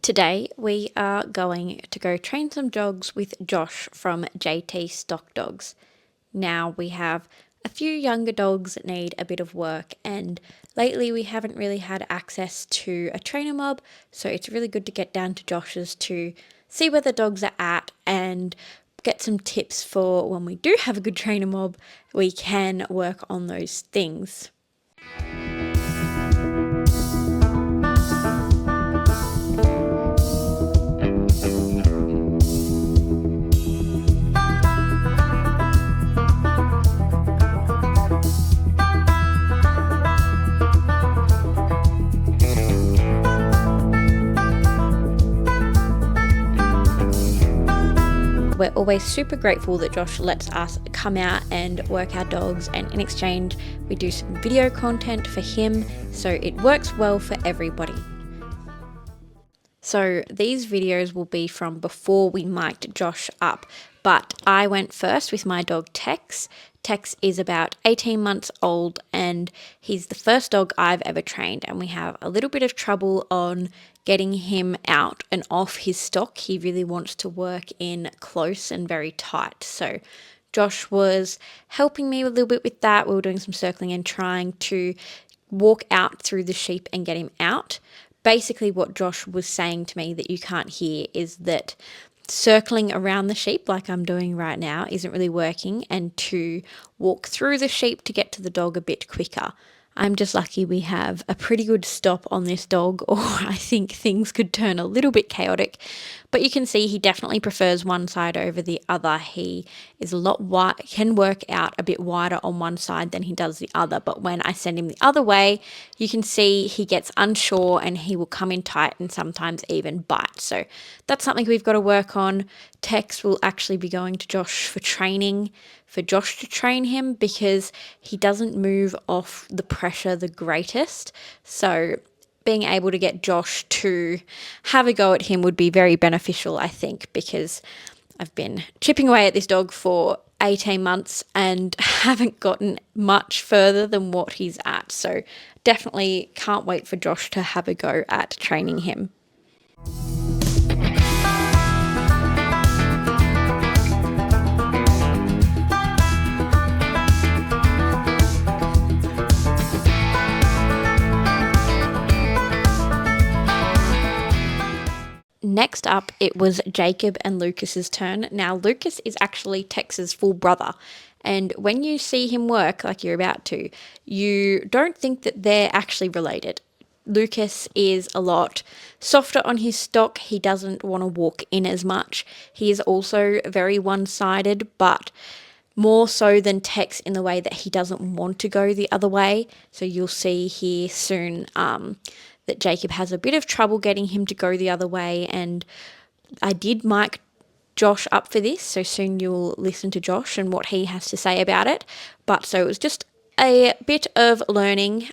Today we are going to go train some dogs with Josh from Jaetee Stock Dogs. Now we have a few younger dogs that need a bit of work, and lately we haven't really had access to a trainer mob, so it's really good to get down to Josh's to see where the dogs are at and get some tips for when we do have a good trainer mob, we can work on those things. We're always super grateful that Josh lets us come out and work our dogs, and in exchange we do some video content for him, so it works well for everybody. So these videos will be from before we mic'd Josh up, but I went first with my dog Tex. Tex is about 18 months old and he's the first dog I've ever trained, and we have a little bit of trouble on getting him out and off his stock. He really wants to work in close and very tight. So Josh was helping me a little bit with that. We were doing some circling and trying to walk out through the sheep and get him out. Basically what Josh was saying to me that you can't hear is that circling around the sheep like I'm doing right now isn't really working, and to walk through the sheep to get to the dog a bit quicker. I'm just lucky we have a pretty good stop on this dog, or I think things could turn a little bit chaotic. But you can see he definitely prefers one side over the other. He is a lot wide, can work out a bit wider on one side than he does the other. But when I send him the other way, you can see he gets unsure and he will come in tight and sometimes even bite. So that's something we've got to work on. Tex will actually be going to Josh for training, for Josh to train him, because he doesn't move off the pressure the greatest. So being able to get Josh to have a go at him would be very beneficial, I think, because I've been chipping away at this dog for 18 months and haven't gotten much further than what he's at. So definitely can't wait for Josh to have a go at training him. Next up, it was Jacob and Lucas's turn. Now, Lucas is actually Tex's full brother, and when you see him work like you're about to, you don't think that they're actually related. Lucas is a lot softer on his stock. He doesn't want to walk in as much. He is also very one-sided, but more so than Tex in the way that he doesn't want to go the other way. So you'll see here soon that Jacob has a bit of trouble getting him to go the other way, and I did mic Josh up for this, so soon you'll listen to Josh and what he has to say about it. But so it was just a bit of learning.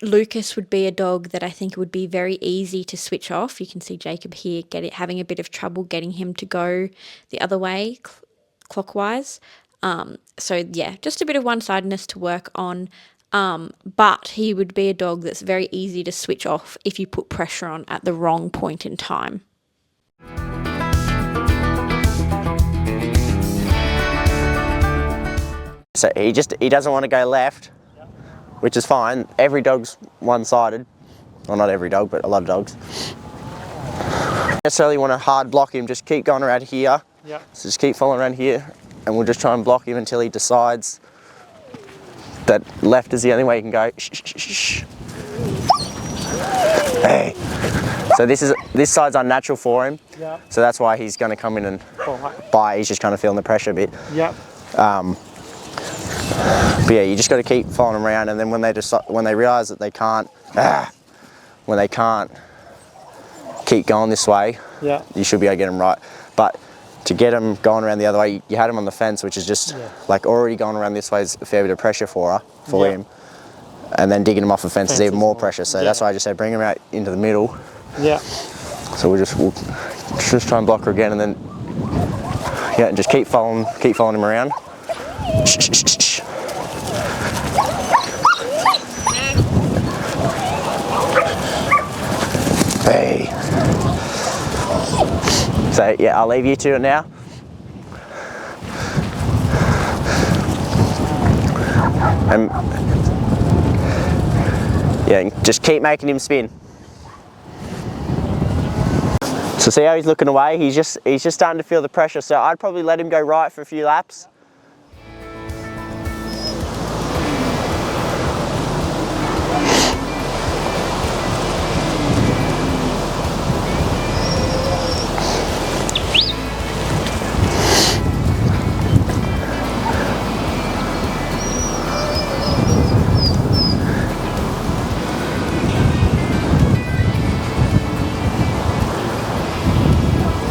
Lucas would be a dog that I think would be very easy to switch off. You can see Jacob here having a bit of trouble getting him to go the other way, clockwise. So yeah, just a bit of one-sidedness to work on. But he would be a dog that's very easy to switch off if you put pressure on at the wrong point in time. So he doesn't want to go left, which is fine. Every dog's one-sided. Well, not every dog, but a lot of dogs. Don't necessarily want to hard block him, just keep going around here. Yep. So just keep following around here, and we'll just try and block him until he decides that left is the only way you can go. Shh, shh, shh, shh. Hey. So this side's unnatural for him. Yep. So that's why he's going to come in and bite. He's just kind of feeling the pressure a bit. Yep. But yeah, you just got to keep following them around, and then when they realise that they can't, when they can't keep going this way, yeah, you should be able to get them right. But to get him going around the other way, you had him on the fence, which is just like already going around this way is a fair bit of pressure for him. And then digging him off the fence is even more pressure. So that's why I just said bring him out into the middle. Yeah. So we'll just try and block her again, and then and just keep following him around. Shh, shh, shh, shh. Hey. So yeah, I'll leave you to it now. And yeah, just keep making him spin. So see how he's looking away? He's just starting to feel the pressure. So I'd probably let him go right for a few laps.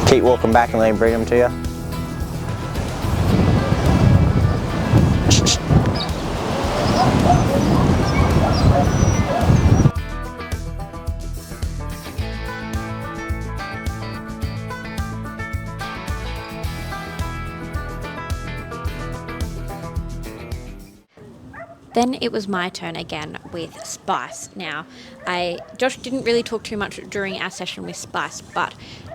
Keep walking back and let him bring them to you. Then it was my turn again with Spice. Now, Josh didn't really talk too much during our session with Spice, but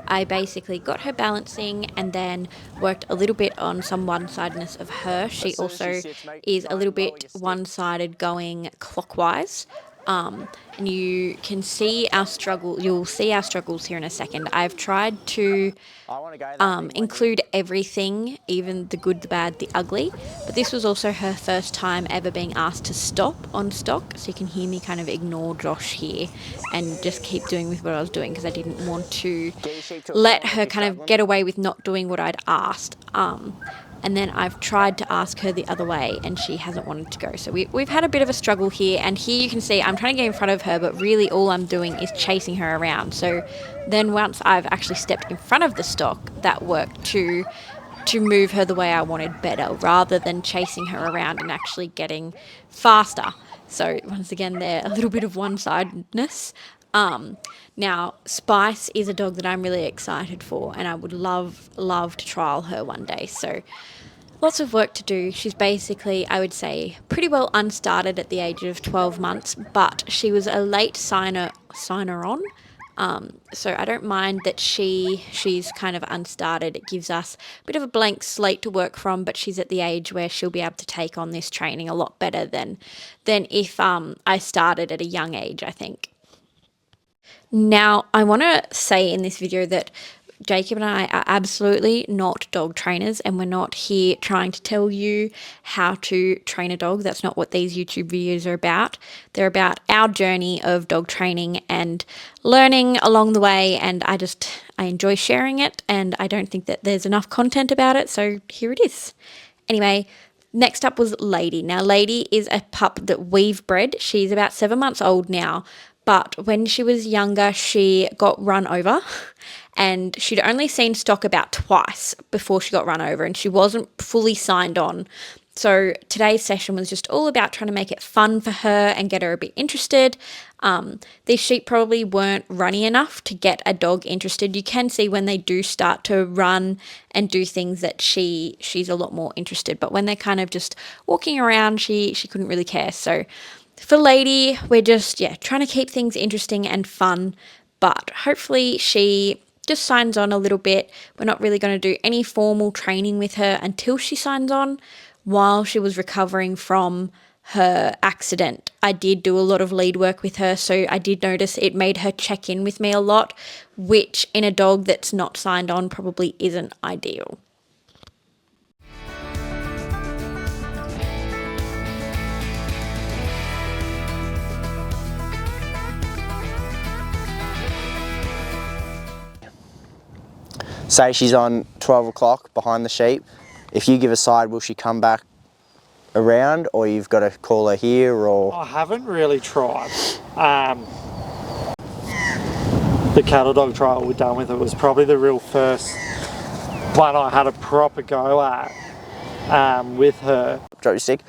I basically got her balancing and then worked a little bit on some one-sidedness of her. She also is a little bit one-sided going clockwise. And you can see our struggle. You'll see our struggles here in a second. I've tried to include everything, even the good, the bad, the ugly. But this was also her first time ever being asked to stop on stock. So you can hear me kind of ignore Josh here and just keep doing with what I was doing because I didn't want to let her kind of get away with not doing what I'd asked. And then I've tried to ask her the other way and she hasn't wanted to go. So we've had a bit of a struggle here, and here you can see I'm trying to get in front of her, but really all I'm doing is chasing her around. So then once I've actually stepped in front of the stock, that worked to move her the way I wanted better, rather than chasing her around and actually getting faster. So once again there, a little bit of one-sidedness. Now, Spice is a dog that I'm really excited for, and I would love to trial her one day. So lots of work to do. She's basically, I would say, pretty well unstarted at the age of 12 months, but she was a late signer on. So I don't mind that she's kind of unstarted. It gives us a bit of a blank slate to work from, but she's at the age where she'll be able to take on this training a lot better than if I started at a young age, I think. Now, I want to say in this video that Jacob and I are absolutely not dog trainers, and we're not here trying to tell you how to train a dog. That's not what these YouTube videos are about. They're about our journey of dog training and learning along the way, and I enjoy sharing it, and I don't think that there's enough content about it, so here it is. Anyway, next up was Lady. Now, Lady is a pup that we've bred. She's about 7 months old now, but when she was younger, she got run over, and she'd only seen stock about twice before she got run over, and she wasn't fully signed on. So today's session was just all about trying to make it fun for her and get her a bit interested. These sheep probably weren't runny enough to get a dog interested. You can see when they do start to run and do things that she's a lot more interested. But when they're kind of just walking around, she couldn't really care. So for Lady, we're just, trying to keep things interesting and fun, but hopefully she just signs on a little bit. We're not really going to do any formal training with her until she signs on. While she was recovering from her accident, I did do a lot of lead work with her, so I did notice it made her check in with me a lot, which in a dog that's not signed on probably isn't ideal. Say she's on 12 o'clock behind the sheep. If you give a side, will she come back around, or you've got to call her here, or? I haven't really tried. The cattle dog trial we're done with, it was probably the real first one I had a proper go at with her. Drop your stick.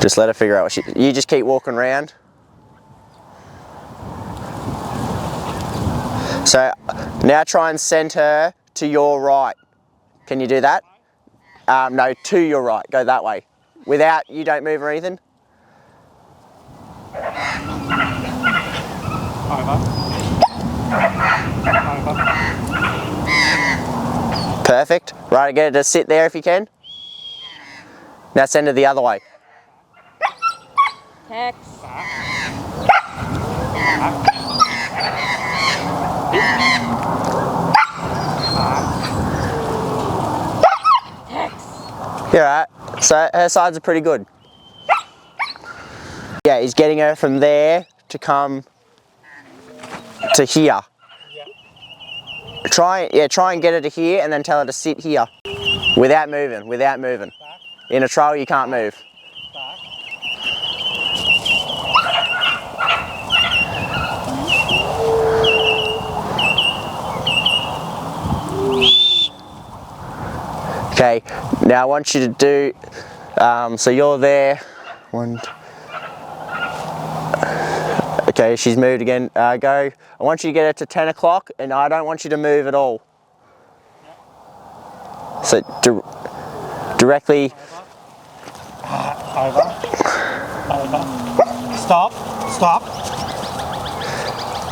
Just let her figure out what you just keep walking around. So now try and send her to your right. Can you do that? No, to your right. Go that way. You don't move or anything. Perfect. Right, get it to sit there if you can. Now send it the other way. Tex. You're right. So her sides are pretty good. Yeah, he's getting her from there to come to here. Try and get her to here and then tell her to sit here. Without moving. In a trial you can't move. Okay, now I want you to do, so you're there, okay, she's moved again, go. I want you to get her to 10 o'clock and I don't want you to move at all. So directly. Over. Stop.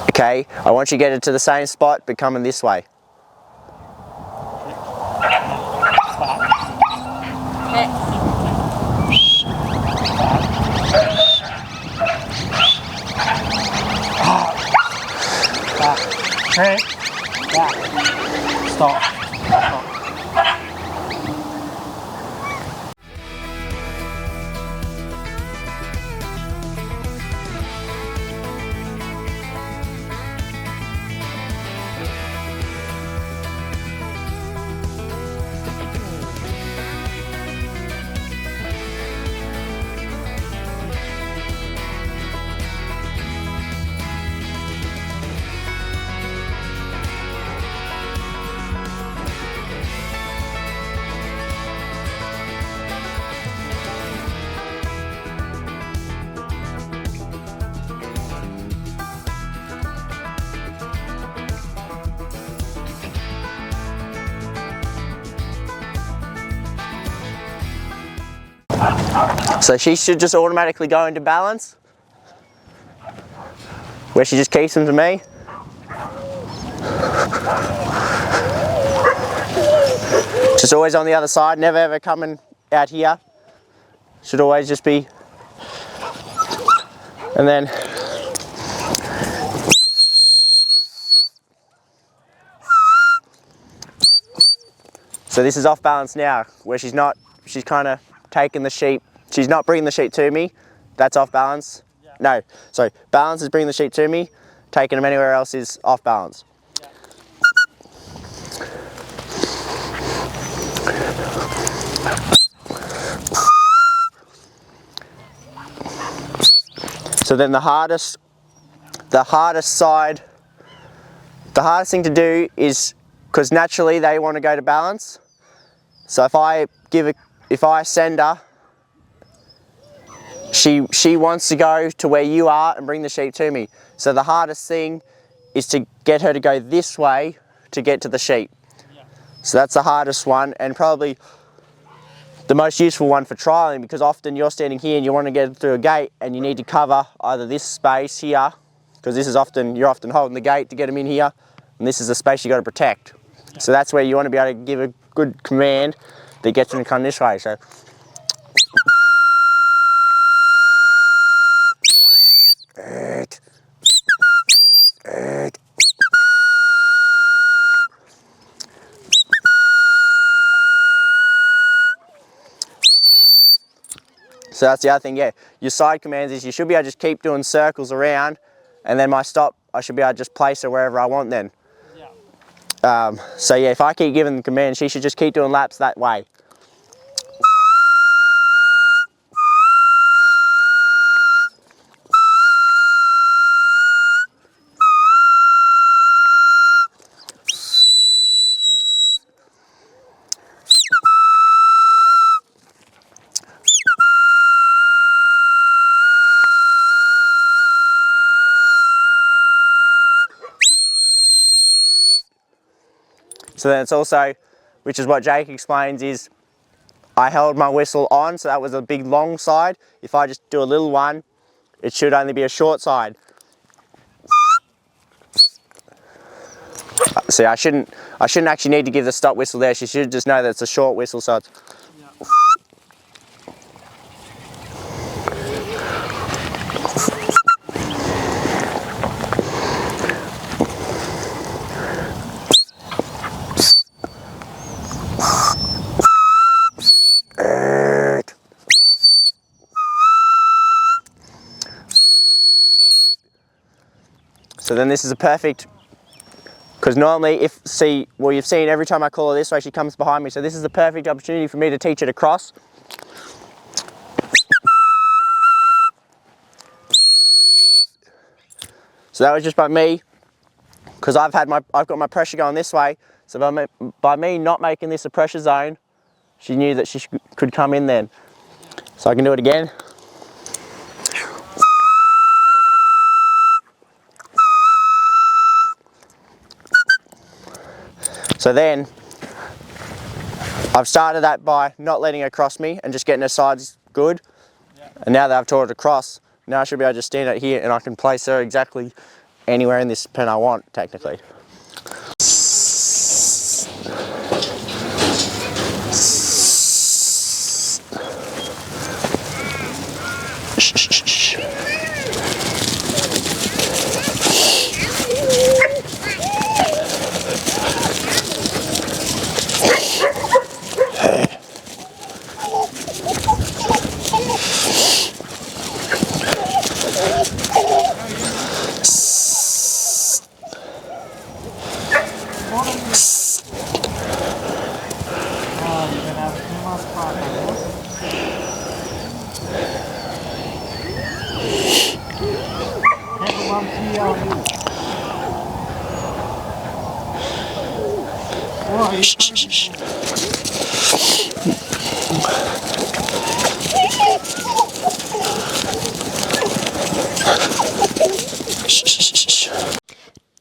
Okay, I want you to get it to the same spot but coming this way. Back. Stop. So she should just automatically go into balance, where she just keeps them to me. Just always on the other side, never ever coming out here. Should always just be, and then so this is off balance now, where she's kind of taking the sheep, she's not bringing the sheep to me, that's off balance. Yeah. No, so balance is bringing the sheep to me, taking them anywhere else is off balance. Yeah. So then the hardest thing to do is, because naturally they want to go to balance, so if I send her, she wants to go to where you are and bring the sheep to me. So the hardest thing is to get her to go this way to get to the sheep. Yeah. So that's the hardest one, and probably the most useful one for trialing, because often you're standing here and you want to get through a gate and you need to cover either this space here, because you're often holding the gate to get them in here, and this is the space you got to protect. Yeah. So that's where you want to be able to give a good command that gets them to come this way. So so that's the other thing, yeah. Your side commands is you should be able to just keep doing circles around, and then my stop, I should be able to just place her wherever I want then. Yeah. So yeah, if I keep giving the command, she should just keep doing laps that way. So then it's also, which is what Jake explains, is I held my whistle on, so that was a big long side. If I just do a little one, it should only be a short side. See, I shouldn't actually need to give the stop whistle there. She should just know that it's a short whistle, so it's... So then this is a perfect, because normally you've seen every time I call her this way, she comes behind me. So this is the perfect opportunity for me to teach her to cross. So that was just by me, because I've got my pressure going this way. So by me not making this a pressure zone, she knew that she could come in then. So I can do it again. So then, I've started that by not letting her cross me and just getting her sides good. Yeah. And now that I've taught her to cross, now I should be able to just stand out here and I can place her exactly anywhere in this pen I want, technically.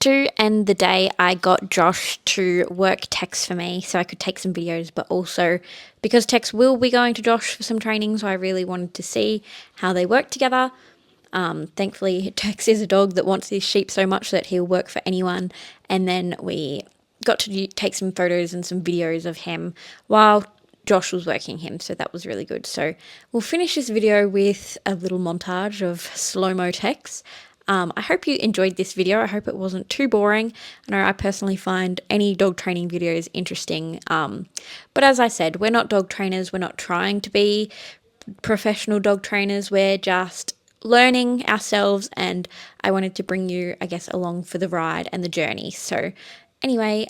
To end the day, I got Josh to work Tex for me so I could take some videos, but also because Tex will be going to Josh for some training, so I really wanted to see how they work together. Thankfully, Tex is a dog that wants his sheep so much that he'll work for anyone, and then we got to take some photos and some videos of him while Josh was working him, so that was really good. So we'll finish this video with a little montage of slow-mo Tex. I hope you enjoyed this video. I hope it wasn't too boring. I know I personally find any dog training videos interesting. But as I said, we're not dog trainers. We're not trying to be professional dog trainers. We're just learning ourselves, and I wanted to bring you, I guess, along for the ride and the journey. So anyway,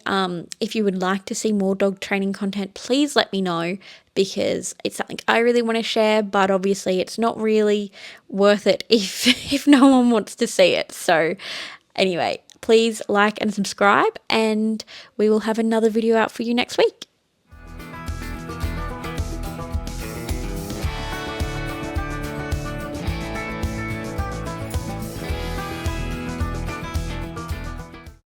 if you would like to see more dog training content, please let me know, because it's something I really want to share, but obviously it's not really worth it if no one wants to see it. So anyway, please like and subscribe, and we will have another video out for you next week.